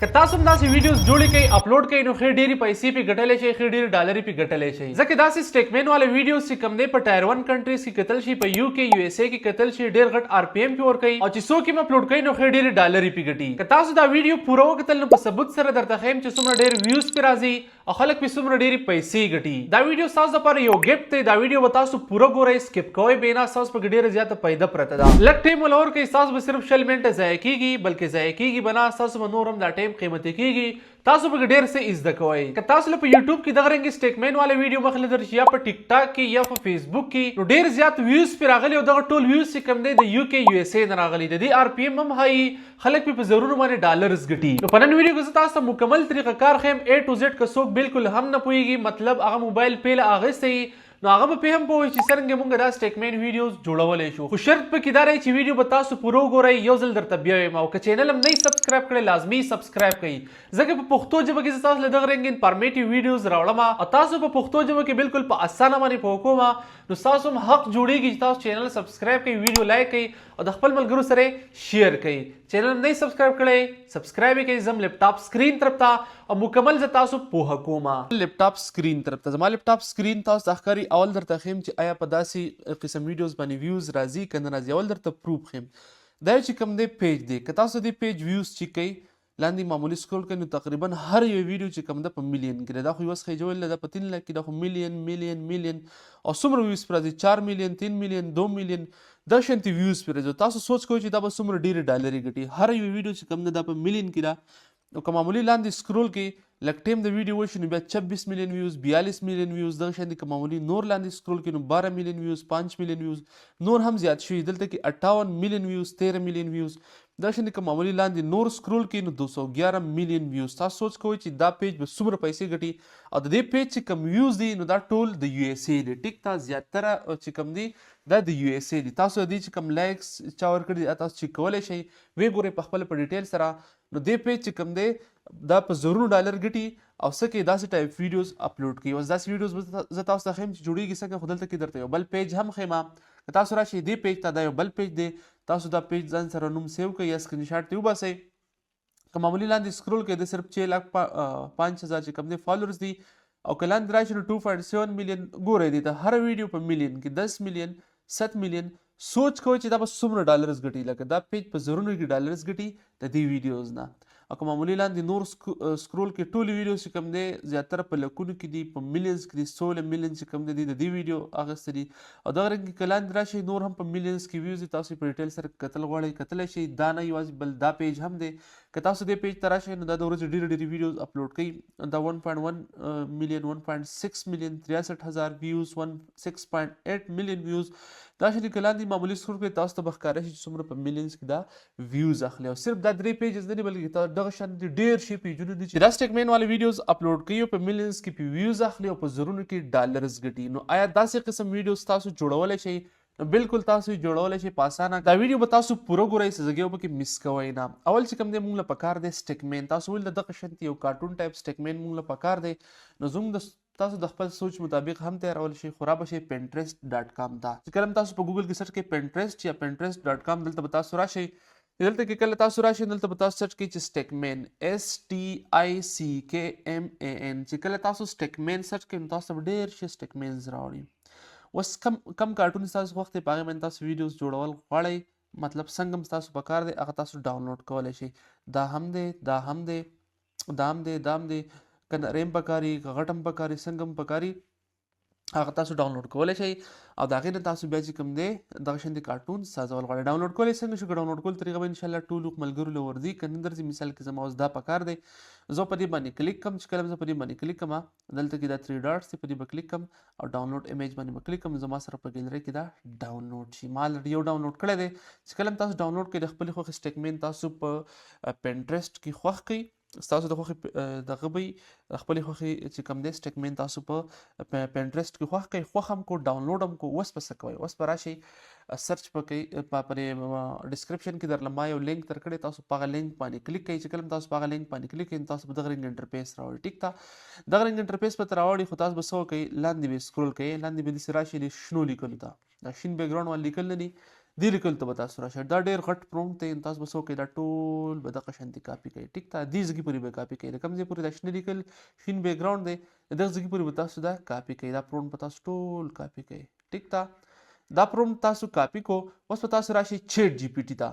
که تاسو هم داسې ویډیوز جوړې کړئ اپلوډ کړئ نو ښې ډېرې پیسې پې ګټلی شئ ښې ډېرې ډالرې پې ګټلی شئ ځکه داسې سټیکمین والا ویډیوز چې کوم دی په ټایر 1 کنټریز کې کتل شي په یو کې یو اس اے کې کتل شي ډېر غټ آر پی ایم پې ورکوي او چې څوک یې اپلوډ کوي نو ښې ډېرې ډالرې پې ګټي که تاسو دا ویډیو پوره وکتل نو په ثبوت سره درته ښیم چې څومره ډېر ویوز پې راځي او خلک پې څومره ډېرې پیسې ګټي دا ویډیو ستاسو لپاره یو ګفټ دی دا ویډیو به تاسو پوره ګورئ سکپ کوئ بې نه ستاسو پکې ډېره زیاته پیدا پرته ده لږ ټایم وله ورکوئ ستاسو به صرف 20 منټه ضایع کېږي بلکې ضایع کېږي به نه ستاسو به نور هم دا ټایم قیمتي کېږي تاسو به ډېر څه زده کوئ که تاسو له په یوټیوب کې دغه رنګې سټیکمین والا ویډیو مخې درشي یا په ټیک ټاک کې یا په فیسبوک کې نو ډېر زیات ویوز پې راغلي او دغه ټول ویوز چې کوم دی د یو کې یو اس اے نه راغلي د دې آر پی ایم هم هایي خلک پې په زرونو باندې ډالرز ګټي نو په نن ویډیو کې زه تاسو ته مکمل طریقه کار ښیم اے ټو زیډ که څوک بالکل هم نه پوهېږي مطلب هغه موبایل پیله اخیستی نو هغه به پې هم پوه وي چې څرنګه موږ دا سټیکمین ویډیوز جوړولی شو خو شرط پکې دا رهي چې ویډیو به تاسو پوره وګورئ یو ځل درته بیا وایم او که چینل هم نه یې سبسکرایب کړی لازمي سبسکرایب کړئ ځکه په پښتو ژبه کې زه تاسو له دغه رنګ انفارمیټیو ویډیوز راوړم او تاسو په پښتو ژبه کې بالکل په اسانه باندې پوه کوم نو ستاسو هم حق جوړیږي چې تاسو چینل سبسکرایب کړئ ویډیو لایک کړئ او د خپل ملګرو سره شیر کړئ چینل نه یې سبسکرایب کړی سبسکرایب یې کړئ زم لیپټاپ سکرین طرف ته او مکمل زه تاسو پوهه کوم لیپټاپ سکرین طرف ته زما لیپټاپ سکرین تاسو ته ښکاري اول درته ښیم چې آیا په داسې قسم ویډیوز باندې ویوز راځي که نه راځي اول درته پروف ښیم دا چې کوم دی پیج دی که تاسو دې پیج ویوز چیک کوئ لاندې معمولي سکرول کوئ نو تقریبا هر یو ویډیو چې کوم ده په میلیون کې دی دا خو یوه خیجول ده په 3 لک کې دا خو میلیون او څومره ویوز پرې راځي 4 میلیون 3 میلیون 2 میلیون دا شانتې ویوز پرې راځي تاسو سوچ کوئ چې دا به څومره ډېرې ډالرې ګټي هر یو ویډیو چې کوم ده دا په میلیون کې ده نو که معمولي لاندې سکرول کې لږ ټایم د ویډیو وشي نو بیا 26 میلیون ویوز 42 میلیون ویوز دغه شانتې که معمولي نور لاندې سکرول کې نو 12 میلیون ویوز 5 میلیون ویوز نور هم زیات شوي دلته کې 58 میلیون ویوز 13 میلیون ویوز دا شانتې که معمولي لاندې نور سکرول کې نو 211 میلیون ویوز تاسو سوچ کوئ چې دا پیج به څومره پیسې ګټي او د دې پیج چې کوم ویوز دي نو دا ټول د یو اس اے دي ټیک تا زیاتره چې کوم دي دا د یو اس اے دي تاسو د دې چې کوم لایکس چا ورکړي دي تاسو چیک کولی شئ ویې ګورئ په خپله په ډیټیل سره نو دې پیج چې کوم دی دا په زرونو ډالر ګټي او څه کوي داسې ټایپ ویډیوز اپلوډ کوي اوس داسې ویډیوز به زه تاسو ته ښیم چې جوړېږي څنګه خو دلته کې درته یو بل پیج هم ښیم که تاسو راشئ دې پیج ته دا یو بل پیج دی تاسو دا پیج ځان سره نوم سیو کړئ یا سکرین شاټ ترې وباسئ که معمولي لاندې سکرول کوئ د صرف 6 لاک 5000 چې کوم دی فالورز دي او که لاندې راشي نو 2.7 میلیون ګورئ دی ته هر ویډیو په میلیون کې 10 میلیون 7 میلیون سوچ کوئ چې دا به څومره ډالرز ګټي لکه دا پیج په زرونو کې ډالرز ګټي د دې ویډیوز نه او که معمولي لاندې نور سکرول کې ټولې ویډیوز چې کوم دی زیاتره په لکونو کې دي په میلیونز کې دي 16 میلیون چې کوم دی د دې ویډیو اخیسته دي او دغه رنګ که لاندې راشئ نور هم په میلیونز کې ویوز دي تاسو په ډیټیل سره کتل غواړئ کتلی شئ دا نه یوازې بل دا پیج هم دی که تاسو دې پیج ته راشئ نو دا د ورځې ډېرې ډېرې ویډیوز اپلوډ کوي دا 1.1 میلیون 1.6 میلیون 63000 ویوز 6.8 میلیون ویوز دا شانتې که لاندې معمولي سکرول کړئ تاسو ته به ښکاره شي چې څومره په میلیونز کې دا ویوز اخلي او صرف دا 3 پیجز نه دي بلکې دغه شانتې ډېر شي پیجونه دي چې دا سټیکمین والا ویډیوز اپلوډ کوي او په میلیونز کې په ویوز اخلي او په زرونو کې ډالرز ګټي نو آیا داسې قسم ویډیوز تاسو جوړولی شئ نو بالکل تاسو یې جوړولی شئ په اسانه دا ویډیو به تاسو پوره ګورئ څه ځای به پکې مس کوئ نه اول چې کوم دی موږ له پکار دی سټیکمین تاسو ویل د دغه شانتې یو کارټون ټایپ سټیکمین موږ له پکار دی نو زموږ تاسو د خپل سوچ مطابق هم تیارول شئ خو رابه شئ pinterest.com ته چې کله تاسو په ګوګل کې سرچ کړئ pinterest یا pinterest.com دلته به تاسو راشئ دلته کې کله تاسو راشئ دلته به تاسو سرچ کړئ چې سټیکمین STICKMAN چې کله تاسو سټیکمین سرچ کړئ نو تاسو به ډېر ښه سټیکمینز راوړي اوس کم کارټون ستاسو خوښ دی په هغې باندې تاسو ویډیوز جوړول غواړئ مطلب څنګه هم ستاسو پکار دی هغه تاسو ډاونلوډ کولی شئ دا هم دی دا هم دی دا هم دی دا هم دی که نرۍ هم پکاري که غټ هم پکاري څنګه هم پکاري هغه تاسو ډاونلوډ کولی شئ او د هغې نه تاسو بیا چې کوم دی دغه شانتې کارټون سازول غواړئ ډاونلوډ کولی څنګه شو که ډاونلوډ کول طریقه به انشاءالله ټولو ملګرو له ورځي که نه درځي مثال کې زما اوس دا پکار دی زه په دې باندې کلیک کوم چې کله زه په دې باندې کلیک کوم دلته کې دا 3 ډاټس دي په دې به کلیک کوم او ډاونلوډ امیج باندې به کلیک کوم زما سره په ګیلرۍ کې دا ډاونلوډ شي ما الریډي یو ډاونلوډ کړی دی چې کله هم تاسو ډاونلوډ کړئ د خپلې خوښې سټیکمین تاسو په پینټرسټ کې خوښ کړئ ستاسو د خوښې دغه به د خپلې خوښې چې کوم دی سټیکمین تاسو په پینټرسټ کې خوښ کړئ خوښ هم کو ډاونلوډ هم کو اوس به څه کوئ اوس به راشئ سرچ به کوئ په ډسکرپشن کې درله ما یو لینک درکړی تاسو په هغه لینک باندې کلیک کوئ چې کله تاسو په هغه لینک باندې کلیک کوئ تاسو به دغه رنګ انټرفیس راوړي ټیک ته دغه رنګ انټرفیس به ته راوړي خو تاسو به څه وکئ لاندې به سکرول کوئ لاندې به داسې راشئ د شنو لیکلو ته دا شین بیکګراونډ والا لیکل نه دي دې لیکل ته به تاسو راشئ. دا ډېر غټ پرومپټ دی، تاسو به څه وکړئ دا ټول به دغه شانتې کاپي کوئ. ټیک ته دې ځګې پورې به کاپي کوئ، د کوم ځای پورې دا شنه لیکل شین بیک ګراونډ دی د دغه ځګې پورې به تاسو دا کاپي کوئ. دا پرومپټ به تاسو ټول کاپي کوئ. ټیک ته دا پرومپټ تاسو کاپي کو. اوس به تاسو راشئ چیټ جی پی ټي ته.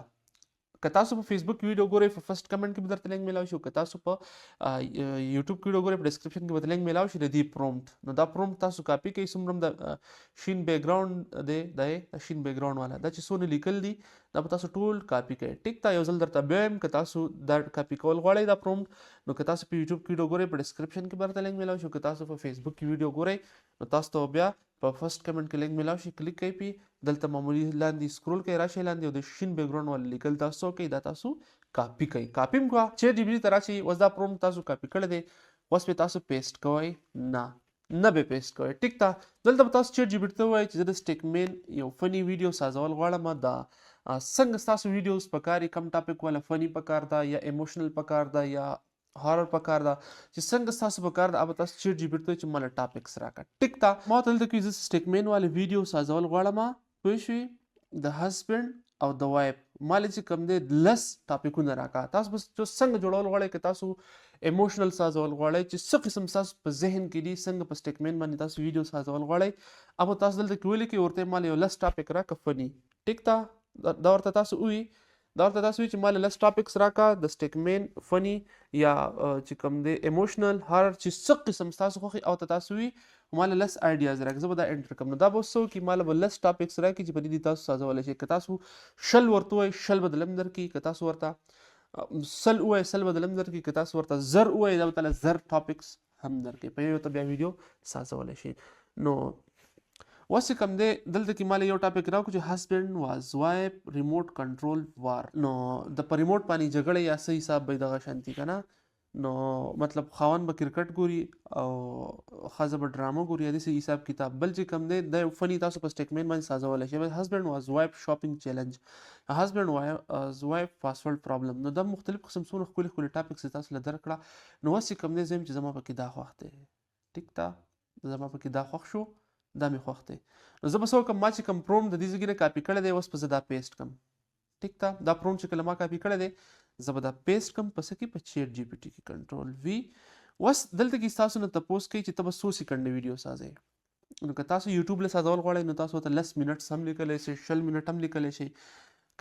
که تاسو په فیسبوک ویډیو ګورئ په فرست کمنټ کې به درته لینک میلاو شي، که تاسو په یوټیوب کې ویډیو ګورئ په ډسکرپشن کې به درته لینک میلاو شي د دې پرومپټ. نو دا پرومپټ تاسو کاپي کوئ. څومره هم د شین بیک ګراونډ دی د شین بیک ګراونډ والا دا چې څونه لیکل دي دا به تاسو ټول کاپي کوئ. ټیک ته یو ځل درته بیا وایم که تاسو دا کاپي کول غواړئ دا پرومپټ، نو که تاسو په یوټیوب کې ویډیو ګورئ په ډسکرپشن کې به درته لینک میلاو شي، که تاسو په فیسبوک کې ویډیو ګورئ نو تاسو ته بیا په فرست کمنټ کې لینک میلاو شي. کلیک کوئ پی دلته معمولی لاندې سکرول کوئ راشئ لاندې او د شین بیک ګراونډ والا لیکل تاسو کوئ دا تاسو کاپي کوئ. کاپي هم کړه چیټ جی پی ټي ته راشئ. اوس دا پرومپټ تاسو کاپي کړی دی، اوس به تاسو پیسټ کوئ نه به پیسټ کوئ. ټیک ته دلته به تاسو چیټ جی پی ټي ته ووایئ چې زه د سټیکمین یو فني ویډیو سازول غواړم، دا څنګه ستاسو ویډیوز پکار کم ټاپک والا فني پکار ده یا ایموشنل پکار ده یا هارر پکار ده چې څنګه ستاسو پکار ده، अब تاسو چیټ جی پی ټي ته چې مال ټاپکس راکړه. ټیک ته ما دلته کې زه سټیکمین والے ویډیو سازول غواړم، پوه شئ د هسبند او د وایف مال چې کوم دی لس ټاپکونه راکړه. تاسو بس څنګه جوړول غواړئ، که تاسو ایموشنل سازول غواړئ چې څه قسم تاسو په ذهن کې دي څنګه په سټیکمین باندې تاسو ویډیو سازول غواړئ، अब تاسو دلته کې ولیکئ ورته مال یو لس ټاپک راکړه فني. ټیک ته دا ورته تاسو ووایئ چې مال لس ټاپکس راکړه د سټیکمین فني یا چې کوم دی ایموشنل هارر چې څه قسم تاسو خوښي، او تاسو وی مال لس آیډیاز راکړه زه به دا انټر کوم. نو دا به څه وکړي مال به لس ټاپکس راکړي چې په دې تاسو سازولی شئ. که تاسو شل ورته وایئ شل به دلم درکړي، که تاسو ورته سل ووایئ سل به دلم درکړي، که تاسو ورته زر ووایئ دا به تاله زر ټاپکس هم درکړي، په یو ته بیا ویډیو سازولی شئ. نو اوس چې کوم دی دلته کې مال یو ټاپک راکړو چې هسبند واز وایف ریموټ کنټرول وار. نو د په ریموټ باندې جګړه یا څه حساب به دغه شانتي که نه، نو مطلب خاوند به کرکټ ګوري او ښځه به ډرامه ګوري یا داسې حساب کتاب. بل چې کوم دی د فني تاسو په سټیکمین باندې سازولی شئ. هسبند واز وایف شاپینګ چیلنج، هسبند واز وایف پاسورډ پرابلم. نو دا مختلف قسم څونه ښکلي ښکلي ټاپکس تاسو له درکړه. نو اوس چې کوم دی زه یم چې زما پکې دا خوښ دی. ټیک ته زما پکې دا خوښ شو، دا مې خوښ دی. نو زه به څه وکړم ما چې کوم پرومپټ د دې ځای نه کاپي کړی دی اوس به زه دا پیسټ کړم. ټیک ته دا پرومپټ چې کله ما کاپي کړی دی زه به دا پیسټ کړم په څه کې په چیټ جی پی ټي کې کنټرول وي. اوس دلته کې تاسو نه تپوس کوي چې ته به څو سیکنډ ویډیو سازئ. نو که تاسو یوټیوب له سازول غواړئ نو تاسو ته لس منټس هم لیکلی شئ، شل منټ هم لیکلی شئ.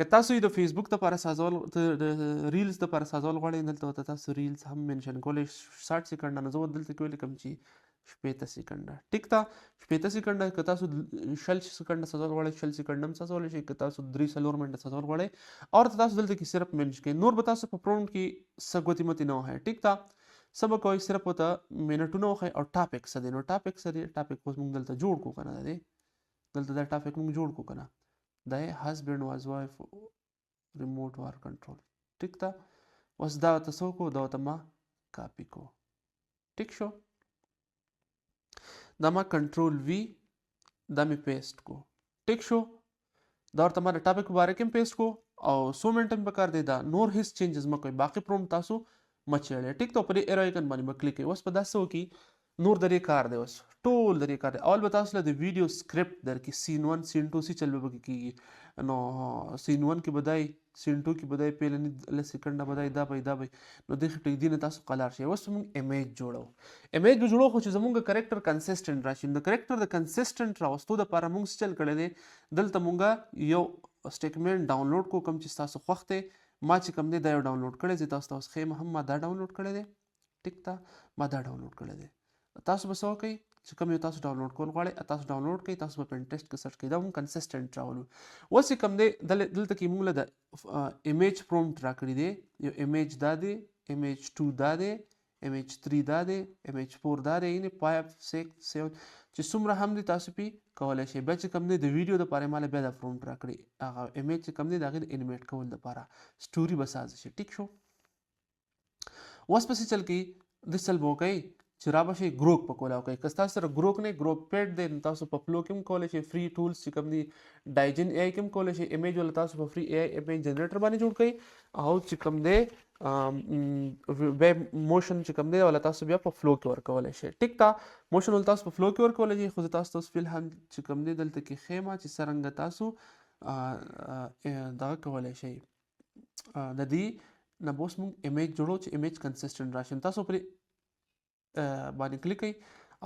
که تاسو د فیسبوک دپاره سازول د ریلز دپاره سازول غواړئ دلته ورته تاسو ریلز هم منشن کولی 60 سیکنډه. نو زه دلته کې ولیکم چې 60 سیکنډه. ټیک ته 60 سیکنډه. که تاسو 60 سیکنډه سازول غواړئ 60 سیکنډه هم سازولی شئ، که تاسو 3-4 منټه سازول غواړئ او تاسو دلته کې صرف منش کوئ. نور به تاسو په پرومپټ کې څه ګوتې متې نه وهئ. ټیک ته څه به کوئ صرف ورته منټونه وښئ او ټاپک څه دی. نو ټاپک څه دی، ټاپک اوس موږ دلته جوړ کړو که نه، دی دلته دا ټاپک موږ جوړ کړو که نه، دا یې هسبند واز وایف ریموټ وار کنټرول. ټیک ته اوس دا ورته څه وکړو، دا ورته ما کاپي کړو. ټیک شو، دا ما کنټرول وی دا مې پیسټ کو. ټیک شو، دا ورته ما د ټاپک په باره کې هم پیسټ کو او 100 منټ هم پکار دی. دا نور هیڅ چینجز مه کوئ، باقي پرومپټ تاسو مه چیړئ. ټیک ته په دې ایرو آیکن باندې به کلیک کوئ. اوس په دا څه وکړي نور د دې کار دی، اوس ټول د دې کار دی. اول به تاسو له د ویډیو سکرپټ درکړي، سین 1 سین 2 سی چل به پکې کېږي. نو سین 1 کې به دی، سین 2 کې به دی، پیلني لس سیکنډه به دی، دا به نو دې پرېږدي نه تاسو قلار شئ. اوس موږ امیج جوړو. امیج به جوړو خو چې زموږ کرکټر کنسسټنټ راشي. د کرکټر د کنسسټنټ راوستو دپاره موږ څه چل کړی دی، دلته موږ یو سټیکمین ډاونلوډ کو کوم چې ستاسو خوښ دی. ما چې کوم دی دا یو ډاونلوډ کړی دی، تاسو ته اوس ښیم هم ما دا ډاونلوډ کړی دی. ټیک ته ما دا ډاونلوډ کړی دی. تاسو به څه وکئ چې کوم یو تاسو ډاونلوډ کول غواړئ تاسو ډاونلوډ کړئ، تاسو به پنټرسټ کې سرچ کړئ، دا هم کنسسټنټ راولو. اوس چې کوم دی دلته کې موږ له د ایمیج پرومپټ راکړی دی. یو ایمیج دا دی، ایمیج 2 دا دی، ایمیج 3 دا دی، ایمیج 4 دا دی، یعنې 5 6 7 چې څومره هم دی تاسو پې کولی شئ. بیا چې کوم دی د ویډیو دپاره ماله بیا دا پرومپټ راکړي، هغه ایمیج چې کوم دی د هغې د انیمیټ کول دپاره سټوري به سازه شي. ټیک شو، اوس پسې چل کوي د چل به وکئ چې را به شئ ګروک په کولا وکئ. که ستاسو سره ګروک نه ګروک پیډ دی نو تاسو په فلو کې هم کولی شئ. فری ټولز چې کوم دي ډایجن اے آی کې هم کولی شئ. ایمیج والا تاسو په فری اے آی ایمیج جنریټر باندې جوړ کړئ او چې کوم دی ویب موشن چې کوم دی والا تاسو بیا په فلو کې ورکولی شئ. ټیک ته موشن والا تاسو په فلو کې ورکولی شئ، خو زه تاسو ته اوس فلحال چې کوم دی دلته کې ښیم چې څرنګه تاسو دغه کولی شئ د دې نه به اوس موږ ایمیج جوړو چې ایمیج کنسسټنټ راشي. تاسو پرې باندې کلیک کوئ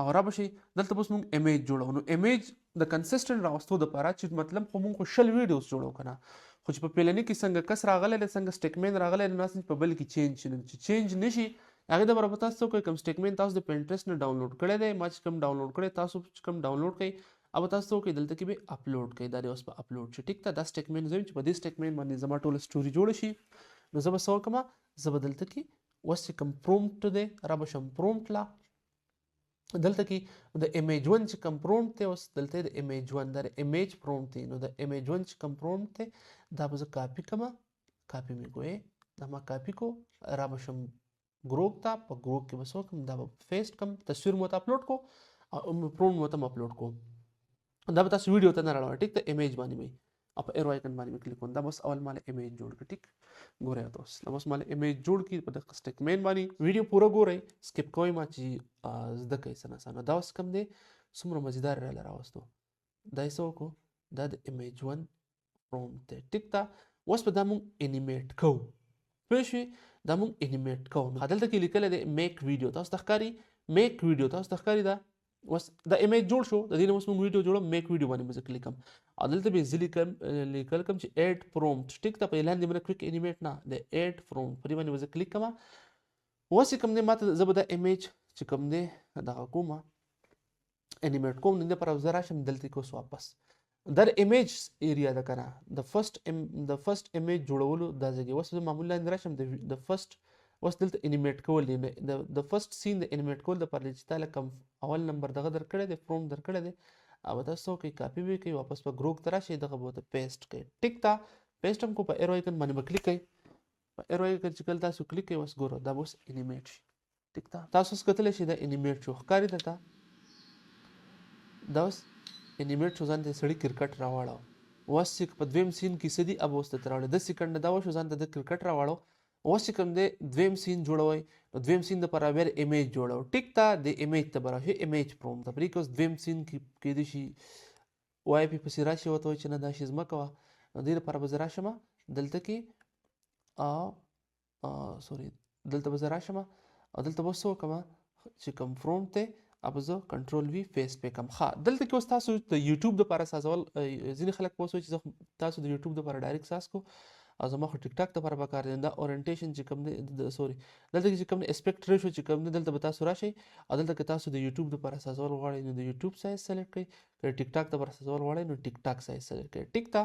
او را به شئ دلته به اوس موږ ایمیج جوړو. نو ایمیج د کنسسټنټ راوستو دپاره چې مطلب خو موږ خو 20 ویډیوز جوړو که نه، خو چې په پیلني کې څنګه کس راغلی دی څنګه سټیکمین راغلی دی، ناسې په بل کې چینج شي. چې چینج نه شي هغې دپاره به تاسو څه وکړئ، کوم سټیکمین تاسو د پینټرسټ نه ډاونلوډ کړی دی، ما چې کوم ډاونلوډ کړی تاسو چې کوم ډاونلوډ کړئ او به تاسو څه وکړئ دلته کې به اپلوډ کړئ. دا دی اوس به اپلوډ شي. ټیک ده، دا سټیکمین زه یم چې په دې سټیکمین باندې زما ټوله سټوري جوړه شي. نو زه به څه وکړم، زه به دلته کې اوس چې کوم پرومپټ دی را به شم پرومپټ لا دلته کې د ایمیج 1 چې کوم پرومپټ دی اوس دلته د ایمیج 1 دا د ایمیج پرومپټ دی. نو د ایمیج 1 چې کوم پرومپټ دی دا به زه کاپي کړم، کاپي مې کوی دا ما کاپي کو را به شم ګروپ ته، په ګروپ کې به څه وکړم دا به پیسټ کړم، تصویر مو ته اپلوډ کو او پرومپټ مو ته اپلوډ کو. دا به تاسو ویډیو ته نه راوړئ. ټیک ده، ایمیج باندې مې او په ایرو آیکن باندې مې کلیک کوم. دا بس اول مال ایمیج جوړ کړ. ټیک ګورئ تاسو دا بس مال ایمیج جوړ کړي په دغه سټیکمین باندې. ویډیو پوره ګورئ، سکپ کوئ ما چې زده کوئ څه نه څه. دا اوس کوم دی څومره مزیدار راله راوستو. دا یې څه وکړو، دا د ایمیج 1 پرومپټ دی. ټیک ده، اوس به دا مونږ انیمیټ کوو. پوه شوې، دا مونږ انیمیټ کوو. نو دلته کې لیکلی دی میک ویډیو، تاسو ته ښکاري میک ویډیو، تاسو ته ښکاري دا اوس دا ایمیج جوړ شو. د دې نه اوس موږ ویډیو جوړوم، میک ویډیو باندې به زه کلیک کوم او دلته به زه لیکل کوم چې ایډ پرومپټ. ټیک ده، په اعلان دې کویک انیمیټ نه، د ایډ پرومپټ په دې باندې به زه کلیک کوم. اوس چې کوم دی ماته زه به دا ایمیج چې کوم دی دغه کوم انیمیټ کوم. نو دپاره زه راشم دلته کې اوس واپس دا د ایمیج ایریا ده که نه، د فرست ایمیج جوړولو دا ځای کې. اوس زه معمولا لاندې راشم د فرست اوس دلته انیمیټ کول دی. د فرست سین د انیمیټ کول دپاره چې تا له کوم اول نمبر دغه درکړی دی، پرومپټ درکړی دی، او به تاسو څه وکړئ کاپي به یې کوئ، واپس په ګروپ ته راشئ، دغه به ورته پیسټ کوئ. ټیک ده، پیسټ هم کو، په ایرو آیکن باندې به کلیک کوئ. په ایرو آیکن چې کله تاسو کلیک کوئ اوس ګوره دا به اوس انیمیټ شي. ټیک ده، تاسو اوس کتلی شئ دا انیمیټ شو، ښکاري درته دا اوس انیمیټ شو. ځان ته یې سړي کرکټ راواړو. اوس چې په دویم سین کې څه دي اب اوس درته راوړی 10 سیکنډه دا وشو، ځان ته د کرکټ راواړو. اوس چې کوم دی دویم سین جوړوئ، نو دویم سین دپاره بیا ایمیج جوړو. ټیک ده، د ایمیج ته به راشئ، ایمیج پرومپټ ته. په دې کې اوس دویم سین کې کیدای شي وایي پې پسې راشي ورته وایي چې نه دا شی زما کوه. نو دې لپاره به زه راشم دلته کې سوري دلته به زه راشم او دلته به څه وکړم چې کوم پرومپټ دی अब زه کنټرول وی فیس پې کوم. ښه دلته کې اوس تاسو د یوټیوب دپاره سازول ځینې خلک به اوس وایي چې زه تاسو د یوټیوب دپاره ډایرکټ ساز کو او زما خو ټیک ټاک دپاره پکار دی. دا اورینټیشن چې کوم دی سوري دلته کې چې کوم دی اسپیکټ ریشو چې کوم دی دلته به تاسو راشئ او دلته کې تاسو د یوټیوب دپاره سازول غواړئ نو د یوټیوب سایز سلیکټ کړئ، که ټیک ټاک دپاره سازول غواړئ نو ټیک ټاک سایز سلیکټ کړئ. ټیک ده،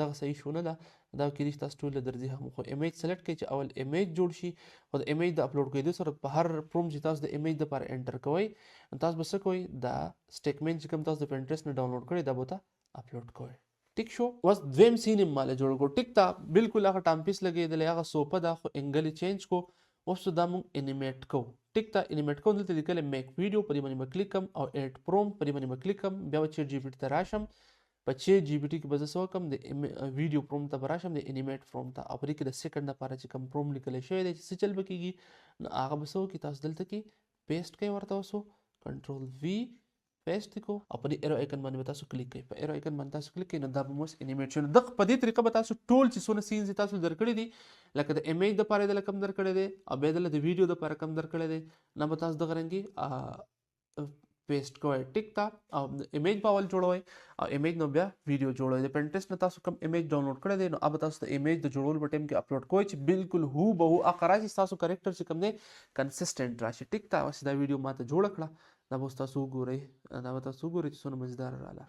دغه صحیح شو نه ده، دا کېدای شي تاسو ټول له درځي هم، خو ایمیج سلیکټ کړئ چې اول ایمیج جوړ شي. خو د ایمیج د اپلوډ کېدو سره په هر پرومپټ چې تاسو د ایمیج دپاره انټر کوئ نو تاسو به څه کوئ، دا سټیکمین چې کوم تاسو د پینټرسټ نه ډاونلوډ کړئ دا به ورته اپلوډ کوئ. ټیک شو، اوس دویم سین یې ماله جوړ کړو. ټیک ده، بالکل هغه ټامپیس لګېدلی، هغه سوپه ده، خو انګل یې چینج کو. اوس دا موږ انیمیټ کوو. ټیک ده، انیمیټ کوو. دلته لیکلی میک ویډیو، په دې باندې به کلیک کوم او ایډ پرومپټ په دې باندې به کلیک کوم. بیا به چیټ جی پي ټي ته راشم، په چیټ جی پي ټي کې به زه څه وکړم د ویډیو پرومپټ ته به راشم، د انیمیټ پرومپټ ته، او په دې کې د سیکنډ دپاره چې کوم پرومپټ لیکلی شوی دی چې څه چل به کېږي نو هغه به څه وکړي تاسو دلته کې پیسټ کوئ ورته. اوسو کنټرول وی پیسټ کو او په دې ایرو آیکن باندې به تاسو کلیک کوئ. په ایرو آیکن باندې تاسو کلیک کوئ نو دا به اوس انیمیټ شي. نو دغه په دې طریقه به تاسو ټول چې څونه سینز تاسو درکړي دي لکه د ایمیج دپاره یې دله کم درکړی دی او بیا دله د ویډیو دپاره کم درکړی دی نه به تاسو دغه رنګې پیسټ کوئ. ټیک ده، او ایمیج به اول جوړوئ او ایمیج نو بیا ویډیو جوړوئ. د پینټرسټ نه تاسو کوم ایمیج ډاونلوډ کړی دی نو اب تاسو د ایمیج د جوړولو په ټایم کې اپلوډ کوئ چې بالکل هو به هو هغه راشي ستاسو کریکټر چې کوم دی کنسسټنټ راشي. ټیک ده، اوس دا ویډیو ماته جوړه کړه، دا به اوس تاسو وګورئ، دا به تاسو وګورئ چې څومره مزیداره راله.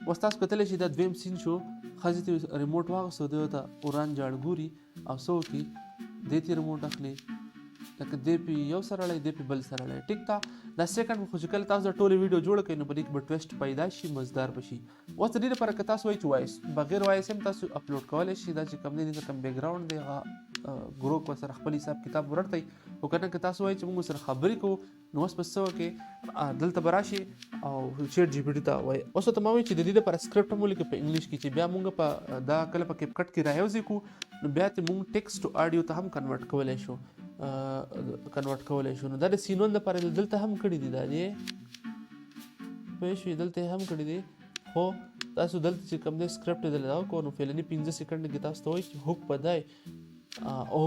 اوس تاسو کتلی شئ دا دویم سین شو، ښځې ته ریموټ واخیستو، دی ورته وران جاړ ګوري او څه وکړي دې ته ریموټ اخلي، لکه دې پې یو سره اړی دې پې بل سره اړی. ټیک ده، دا سیکنډ خو چې کله تاسو د ټولې ویډیو جوړه کړئ نو په دې کې به ټویسټ پیدا شي، مزدار به شي. اوس د دې لپاره که تاسو وایئ چې وایس بغیر وایس هم تاسو اپلوډ کولی شئ، دا چې کوم دی دې ته کوم بیکګراونډ دی هغه ګروپ ورسره خپل حساب کتاب ورړئ. خو که نه که تاسو وایئ چې موږ ورسره خبرې کوو نو اوس به څه وکړئ، دلته به راشي او چیټ جی پي ټي ته وایي. اوس ورته ما وایي چې د دې لپاره سکرپټ هم ولیکئ په انګلیش کې چې بیا موږ په دا کله په کیپ کټ کې رایوځي کړو نو بیا ته موږ ټیکسټ ټو اډیو ته هم کنورټ کولی شو. نو دا د سین ون دپاره دلته هم کړي دي، دا دی پوه شوې دلته هم کړي دي، خو تاسو دلته چې کوم دی سکرپټ دلته راوکړو نو فعلني 15 سیکنډ کې تاسو ته وایي چې هوک به دی او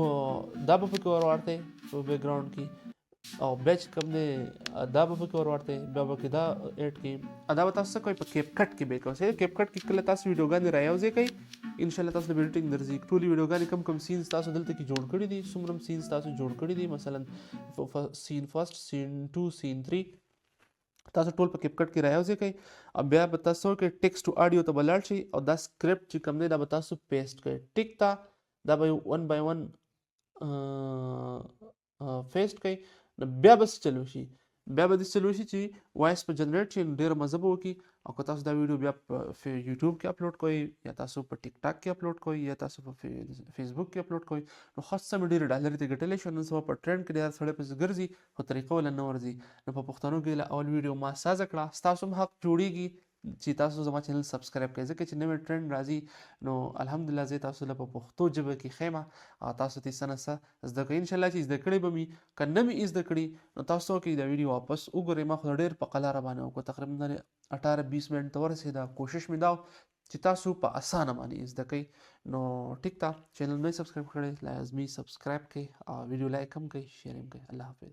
دا به پکې ورواړئ په بیک ګراوند کې او بیا چې کوم دی دا به پکې ورواړئ بیا به کې دا ایډ کړئ دا به تاسو څه کوئ په کیپ کټ کې به یې کوئ کیپ کټ کې کله تاسو ویډیوګانې رایوځئ کوئ انشاءالله تاسو د ایډیټینګ درځي ټولې ویډیوګانې کم سینز تاسو دلته کې جوړ کړي دي څومره سینز تاسو جوړ کړي دي مثلا سین فرست سین 2 سین 3 تاسو ټول په کیپ کټ کې راوځئ کوئ او بیا به تاسو کې ټیکسټ ټو اډیو ته به لاړ شئ او دا سکرپټ چې کوم دی دا به تاسو پیسټ کړئ ټیک تا دا به 1 by 1 پیسټ کړئ نو بیا به څه چلو شي بیا به داسې چلو شي چې وایس په جنریټ شي نو ډېره مزه به وکړي او که تاسو دا ویډیو بیا په یوټیوب کې اپلوډ کوئ یا تاسو په ټیک ټاک کې اپلوډ کوئ یا تاسو په فیسبوک کې اپلوډ کوئ نو خاص سمې ډېرې ډالرې ترې ګټلی شو نن سبا په ټرینډ کې ډېر سړی پسې ګرځي خو طریقه ولې نه ورځي نو په پښتنو کې له اول ویډیو ما سازه کړه ستاسو هم حق جوړیږي چې تاسو زما چینل سبسکرایب کړئ ځکه چې نوی ټرینډ راځي نو الحمدلله زه تاسو له په پښتو ژبه کې ښیم او تاسو ته څه نه څه زده کوئ انشاءالله چې زده کړې به مې که نه مې زده کړي نو تاسو کې دا ویډیو واپس وګورئ ما خو ډېر په قلاره باندې وکړو تقریبا 18-20 منټ ته ورسېده کوشش مې دا چې تاسو په اسانه باندې زده کوئ نو ټیک تا چینل نه سبسکرایب کړئ لازمي سبسکرایب کړئ او ویډیو لایک هم کړئ شیر هم کړئ الله حافظ